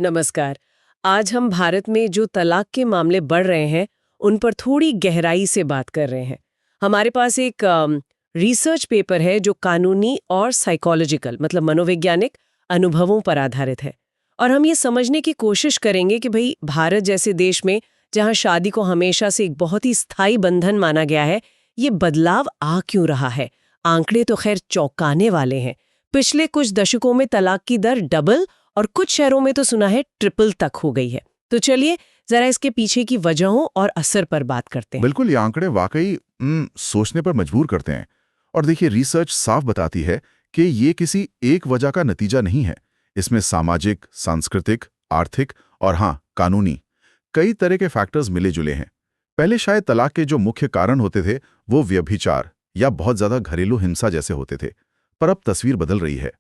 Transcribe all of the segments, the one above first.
नमस्कार। आज हम भारत में जो तलाक के मामले बढ़ रहे हैं, उन पर थोड़ी गहराई से बात कर रहे हैं। हमारे पास एक रिसर्च पेपर है जो कानूनी और साइकोलॉजिकल मतलब मनोवैज्ञानिक अनुभवों पर आधारित है। और हम ये समझने की कोशिश करेंगे कि भाई भारत जैसे देश में जहाँ शादी को हमेशा से एक बहुत ही स्थायी बंधन माना गया है, ये बदलाव आ क्यों रहा है। आंकड़े तो खैर चौंकाने वाले हैं। पिछले कुछ दशकों में तलाक की दर डबल और कुछ शहरों में तो सुना है ट्रिपल तक हो गई है। तो चलिए जरा इसके पीछे की वजहों और असर पर बात करते हैं। बिल्कुल, ये आंकड़े वाकई सोचने पर मजबूर करते हैं। और देखिए, रिसर्च साफ बताती है कि ये किसी एक वजह का नतीजा नहीं है। इसमें सामाजिक, सांस्कृतिक, आर्थिक और हाँ, कानूनी कई तरह के फैक्टर्स मिले जुले हैं। पहले शायद तलाक के जो मुख्य कारण होते थे वो व्यभिचार या बहुत ज्यादा घरेलू हिंसा जैसे होते थे, पर अब तस्वीर बदल रही है।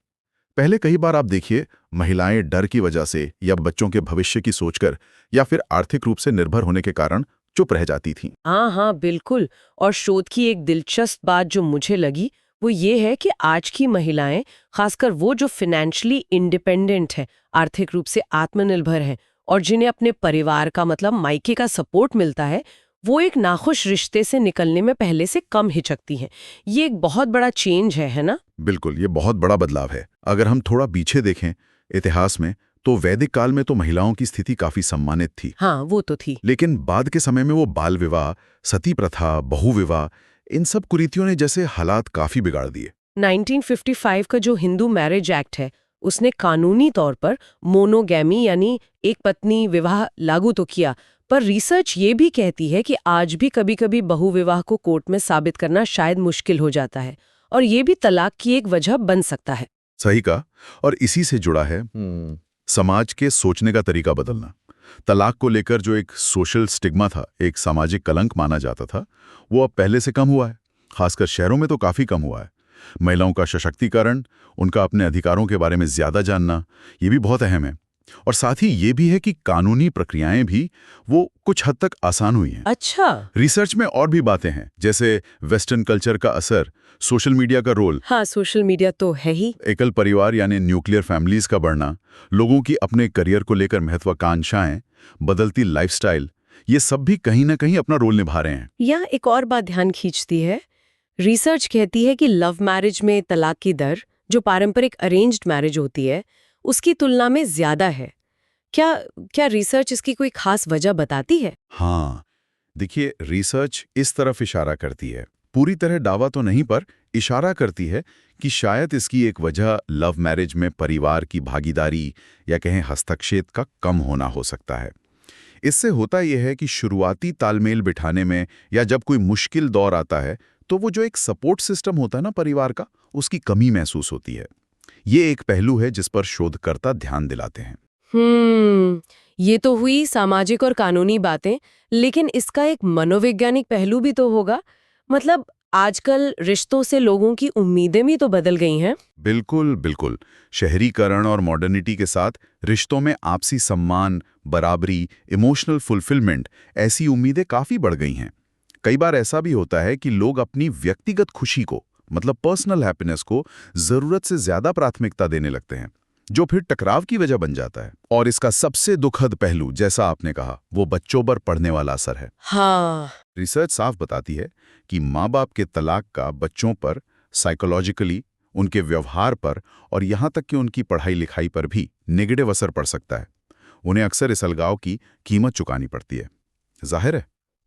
पहले कई बार आप देखिए, महिलाएं डर की वजह से या बच्चों के भविष्य की सोचकर या फिर आर्थिक रूप से निर्भर होने के कारण चुप रह जाती थीं। हाँ हाँ बिल्कुल। और शोध की एक दिलचस्प बात जो मुझे लगी वो ये है कि आज की महिलाएं, खासकर वो जो फाइनेंशियली इंडिपेंडेंट है, आर्थिक रूप से आत्मनिर्भर हैं और जिन्हें अपने परिवार का मतलब मायके का सपोर्ट मिलता है, वो एक नाखुश रिश्ते से निकलने में पहले से कम हिचकती हैं। ये एक बहुत बड़ा चेंज है ना? बिल्कुल, ये बहुत बड़ा बदलाव है। अगर हम थोड़ा पीछे देखें इतिहास में, तो वैदिक काल में तो महिलाओं की स्थिति काफी सम्मानित थी। हाँ वो तो थी। लेकिन बाद के समय में वो बाल विवाह, सती प्रथा, बहुविवाह, इन सब कुरीतियों ने जैसे हालात काफी बिगाड़ दिए। 1955 का जो हिंदू मैरिज एक्ट है, उसने कानूनी तौर पर मोनोगैमी यानी एक पत्नी विवाह लागू तो किया, पर रिसर्च ये भी कहती है कि आज भी कभी-कभी बहुविवाह को कोर्ट में साबित करना शायद मुश्किल हो जाता है और ये भी तलाक की एक वजह बन सकता है। सही कहा। और इसी से जुड़ा है समाज के सोचने का तरीका बदलना। तलाक को लेकर जो एक सोशल स्टिग्मा था, एक सामाजिक कलंक माना जाता था, वो अब पहले से कम हुआ है। खासकर शहरों में तो काफी कम हुआ है। महिलाओं का सशक्तिकरण, उनका अपने अधिकारों के बारे में ज्यादा जानना, ये भी बहुत अहम है। और साथ ही ये भी है कि कानूनी प्रक्रियाएं भी वो कुछ हद तक आसान हुई हैं। अच्छा। रिसर्च में और भी बातें हैं, जैसे वेस्टर्न कल्चर का असर, सोशल मीडिया का रोल, हाँ सोशल मीडिया तो है ही। एकल परिवार यानी न्यूक्लियर फैमिलीज का बढ़ना, लोगों की अपने करियर को लेकर महत्वाकांक्षाएं, बदलती लाइफस्टाइल, ये सब भी कहीं ना कहीं अपना रोल निभा रहे हैं। यहाँ एक और बात ध्यान खींचती है। रिसर्च कहती है कि लव मैरिज में तलाक की दर जो पारंपरिक अरेंज्ड मैरिज होती है उसकी तुलना में ज्यादा है। क्या क्या रिसर्च इसकी कोई खास वजह बताती है? हाँ, देखिए, रिसर्च इस तरफ इशारा करती है। पूरी तरह दावा तो नहीं, पर इशारा करती है कि शायद इसकी एक वजह लव मैरिज में परिवार की भागीदारी या कहें हस्तक्षेप का कम होना हो सकता है। इससे होता यह है कि शुरुआती तालमेल बिठाने में या जब कोई मुश्किल दौर आता है, तो वो जो एक सपोर्ट सिस्टम होता है ना परिवार का, उसकी कमी महसूस होती है। ये एक पहलू है जिस पर शोधकर्ता ध्यान दिलाते हैं। ये तो हुई सामाजिक और कानूनी बातें, लेकिन इसका एक मनोवैज्ञानिक पहलू भी तो होगा। मतलब आजकल रिश्तों से लोगों की उम्मीदें भी तो बदल गई हैं। बिल्कुल बिल्कुल। शहरीकरण और मॉडर्निटी के साथ रिश्तों में आपसी सम्मान, बराबरी, इमोशनल फुलफिलमेंट, ऐसी उम्मीदें काफी बढ़ गई हैं। कई बार ऐसा भी होता है कि लोग अपनी व्यक्तिगत खुशी को, मतलब पर्सनल हैप्पीनेस को, जरूरत से ज्यादा प्राथमिकता देने लगते हैं, जो फिर टकराव की वजह बन जाता है। और इसका सबसे दुखद पहलू, जैसा आपने कहा, वो बच्चों पर पड़ने वाला असर है। हाँ। रिसर्च साफ बताती है कि माँ बाप के तलाक का बच्चों पर साइकोलॉजिकली, उनके व्यवहार पर और यहाँ तक कि उनकी पढ़ाई लिखाई पर भी नेगेटिव असर पड़ सकता है। उन्हें अक्सर इस अलगाव की कीमत चुकानी पड़ती है। जाहिर है।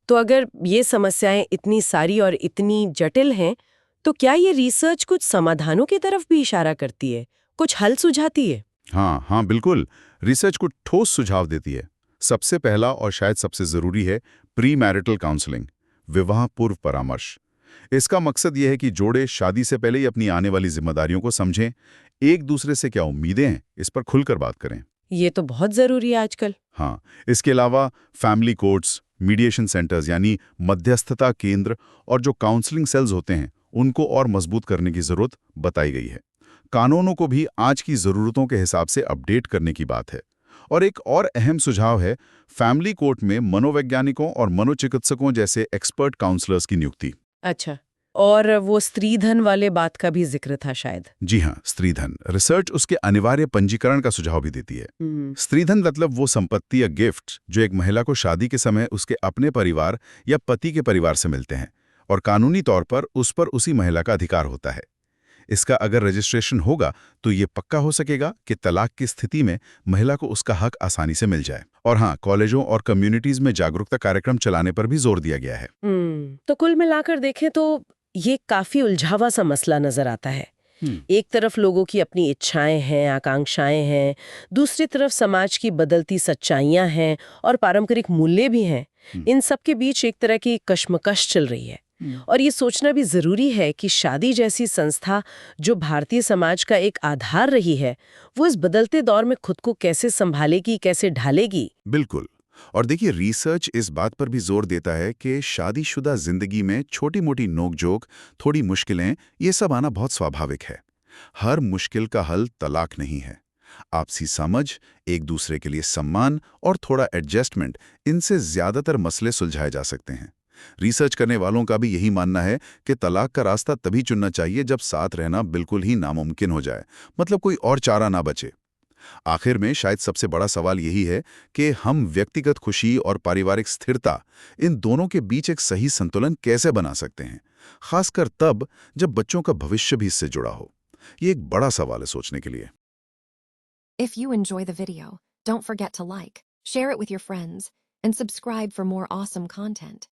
तो अगर ये समस्याएं इतनी सारी और इतनी जटिल हैं, तो क्या ये रिसर्च कुछ समाधानों की तरफ भी इशारा करती है, कुछ हल सुझाती है? हाँ हाँ बिल्कुल। रिसर्च को ठोस सुझाव देती है। सबसे पहला और शायद सबसे जरूरी है प्री मैरिटल काउंसलिंग, विवाह पूर्व परामर्श। इसका मकसद यह है कि जोड़े शादी से पहले ही अपनी आने वाली जिम्मेदारियों को समझें, एक दूसरे से क्या उम्मीदें हैं, इस पर खुलकर बात करें। ये तो बहुत जरूरी है आजकल। हाँ, इसके अलावा फैमिली कोर्ट्स, मीडिएशन सेंटर्स यानी मध्यस्थता केंद्र और जो काउंसलिंग सेल्स होते हैं, उनको और मजबूत करने की जरूरत बताई गई है। कानूनों को भी आज की जरूरतों के हिसाब से अपडेट करने की बात है। और एक और अहम सुझाव है फैमिली कोर्ट में मनोवैज्ञानिकों और मनोचिकित्सकों जैसे एक्सपर्ट काउंसलर्स की नियुक्ति। अच्छा। और वो स्त्रीधन वाले बात का भी जिक्र था शायद। जी हाँ, स्त्रीधन। रिसर्च उसके अनिवार्य पंजीकरण का सुझाव भी देती है। स्त्रीधन मतलब वो संपत्ति या गिफ्ट जो एक महिला को शादी के समय उसके अपने परिवार या पति के परिवार से मिलते हैं और कानूनी तौर पर उस पर उसी महिला का अधिकार होता है। इसका अगर रजिस्ट्रेशन होगा तो ये पक्का हो सकेगा कि तलाक की स्थिति में महिला को उसका हक आसानी से मिल जाए। और हाँ, कॉलेजों और कम्युनिटीज में जागरूकता कार्यक्रम चलाने पर भी जोर दिया गया है। तो कुल मिलाकर देखें तो ये काफी उलझावा सा मसला नजर आता है। एक तरफ लोगों की अपनी इच्छाएं हैं, आकांक्षाएं हैं, दूसरी तरफ समाज की बदलती सच्चाइयां हैं और पारंपरिक मूल्य भी हैं। इन सब के बीच एक तरह की कश्मकश चल रही है। और ये सोचना भी जरूरी है कि शादी जैसी संस्था जो भारतीय समाज का एक आधार रही है, वो इस बदलते दौर में खुद को कैसे संभालेगी, कैसे ढालेगी। बिल्कुल। और देखिए, रिसर्च इस बात पर भी जोर देता है कि शादीशुदा जिंदगी में छोटी-मोटी नोक-झोंक, थोड़ी मुश्किलें, ये सब आना बहुत स्वाभाविक है। हर मुश्किल का हल तलाक नहीं है। आपसी समझ, एक दूसरे के लिए सम्मान और थोड़ा एडजस्टमेंट, इनसे ज्यादातर मसले सुलझाए जा सकते हैं। रिसर्च करने वालों का भी यही मानना है कि तलाक का रास्ता तभी चुनना चाहिए जब साथ रहना बिल्कुल ही नामुमकिन हो जाए, मतलब कोई और चारा ना बचे। आखिर में शायद सबसे बड़ा सवाल यही है कि हम व्यक्तिगत खुशी और पारिवारिक स्थिरता, इन दोनों के बीच एक सही संतुलन कैसे बना सकते हैं, खासकर तब जब बच्चों का भविष्य भी इससे जुड़ा हो। ये एक बड़ा सवाल है सोचने के लिए। If you enjoy the video, don't forget to like, share it with your friends, and subscribe for more awesome content.